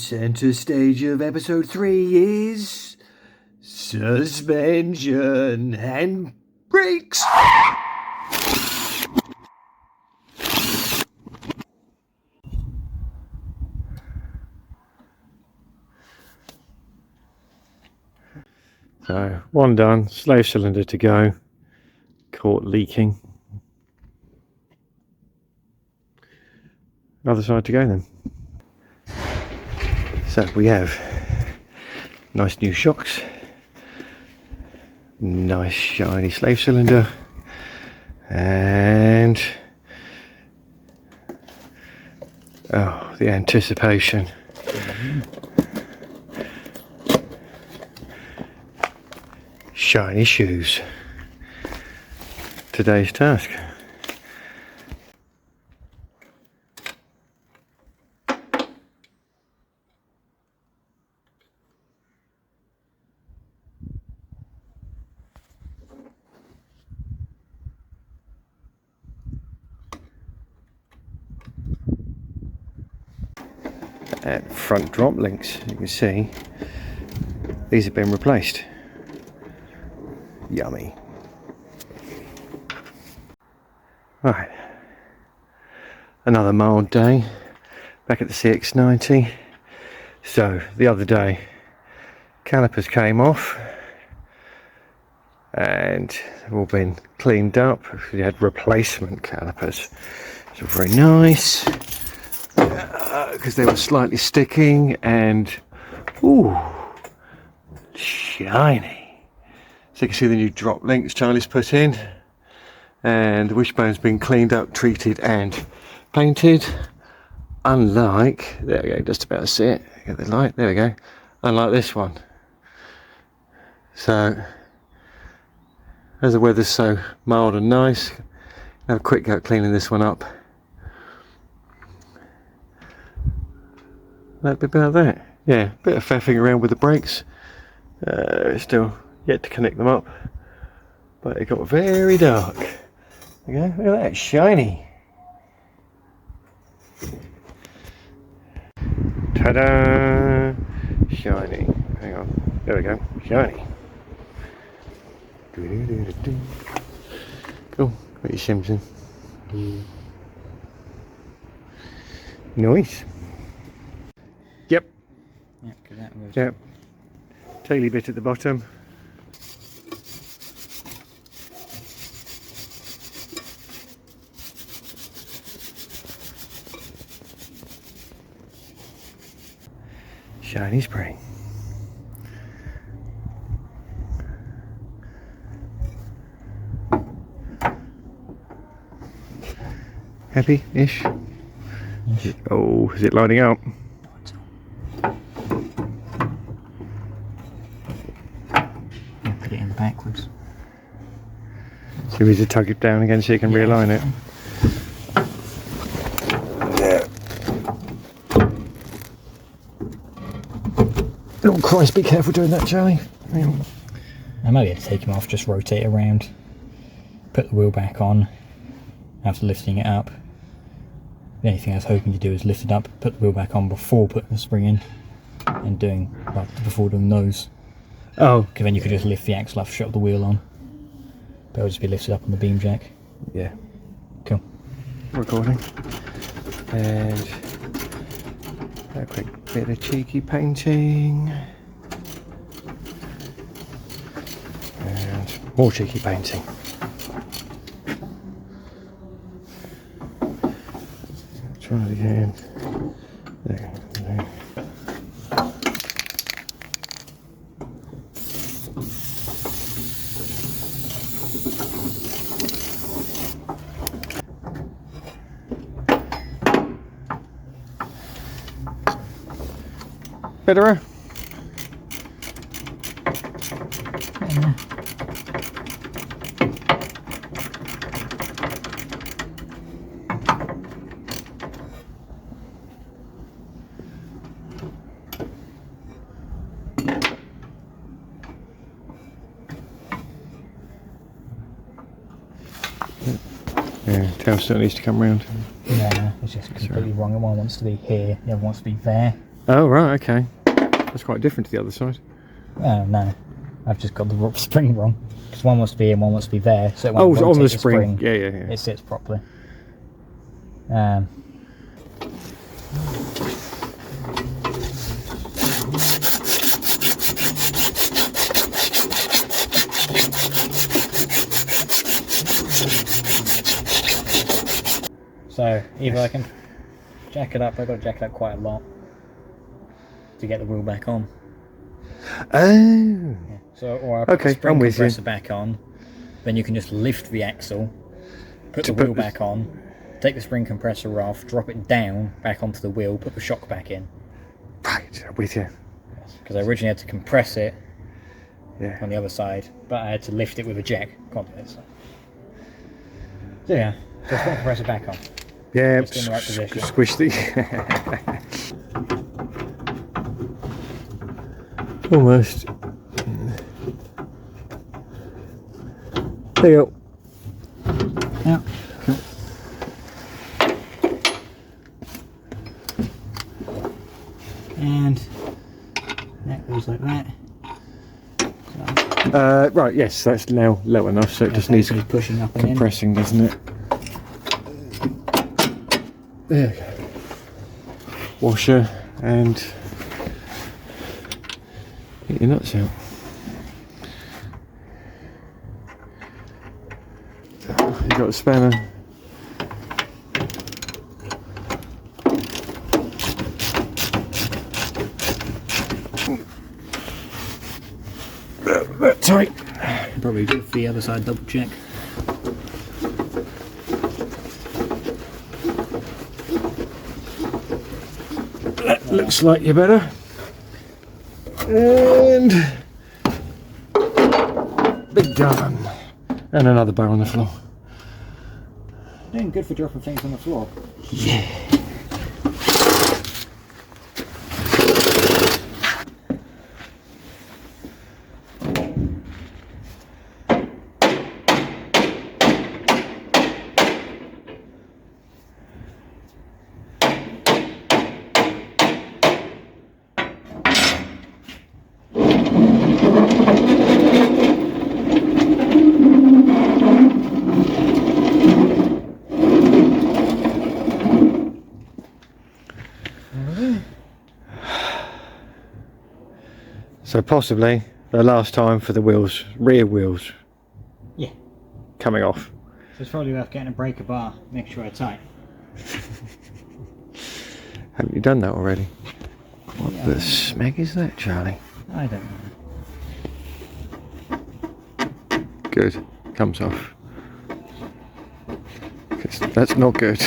Center stage of episode 3 is suspension and brakes. So, one done, slave cylinder to go, caught leaking. Other side to go then. So we have nice new shocks, nice shiny slave cylinder, and oh, the anticipation. Shiny shoes. Today's task. At front drop links, you can see these have been replaced. Yummy. Right, another mild day back at the CX90. So the other day calipers came off and they've all been cleaned up. We had replacement calipers, so very nice because they were slightly sticking and ooh, shiny. So you can see the new drop links Charlie's put in, and the wishbone's been cleaned up, treated and painted. Unlike, there we go, just about to see it, get the light, there we go, unlike this one. So as the weather's so mild and nice, have a quick go at cleaning this one up. That'd be about that. Yeah, bit of faffing around with the brakes, still yet to connect them up, but it got very dark. There you go, look at that, shiny. Ta-da! Shiny. Hang on, there we go, shiny. Cool, got your Simpson. Nice. Yep. Yep. Taily bit at the bottom. Shiny spring. Happy-ish? Yes. Oh, is it lining up? Put it in backwards. So we need to tug it down again so you can realign it. Oh Christ, be careful doing that, Charlie. I might be able to take him off, just rotate around, put the wheel back on, after lifting it up. The only thing I was hoping to do is lift it up, put the wheel back on before putting the spring in, and before doing those. Oh. Because then you could just lift the axle up, shut the wheel on. But it'll just be lifted up on the beam jack. Yeah. Cool. Recording. And a quick bit of cheeky painting. And more cheeky painting. Try it again. There. Better. Yeah, tail still needs to come round. Yeah, it's just completely wrong. One wants to be here, the other wants to be there. Oh, right, okay. That's quite different to the other side. Oh no, I've just got the spring wrong. Because one wants to be in, one wants to be there. So it Oh, won't on rotate the spring. Yeah. It sits properly. So either I can jack it up. I've got to jack it up quite a lot to get the wheel back on. Oh. Yeah. So, or I put the Okay, spring I'm with you. compressor back on. Then you can just lift the axle, put the wheel back on, take the spring compressor off, drop it down back onto the wheel, put the shock back in. Right, I'm with you. Because I originally had to compress it Yeah. on the other side, but I had to lift it with a jack. Can't do it. So yeah, so spring compressor back on. Yeah, Just in the right position. squish the... Almost. There you go. Yeah. Cool. And that goes like that. Right, yes, that's now low enough, so it just needs pushing up and in. compressing, doesn't it? There we go. Washer and get your nuts out. You got a spanner. That tight. Probably do it for the other side, double check. That looks slightly better. And big done. And another bar on the floor. Doing good for dropping things on the floor. Yeah. So possibly the last time for the wheels, rear wheels. Yeah. Coming off. So it's probably worth getting a breaker bar, make sure it's tight. Haven't you done that already? What Yeah. the smeg is that, Charlie? I don't know. Good. Comes off. 'Cause that's not good.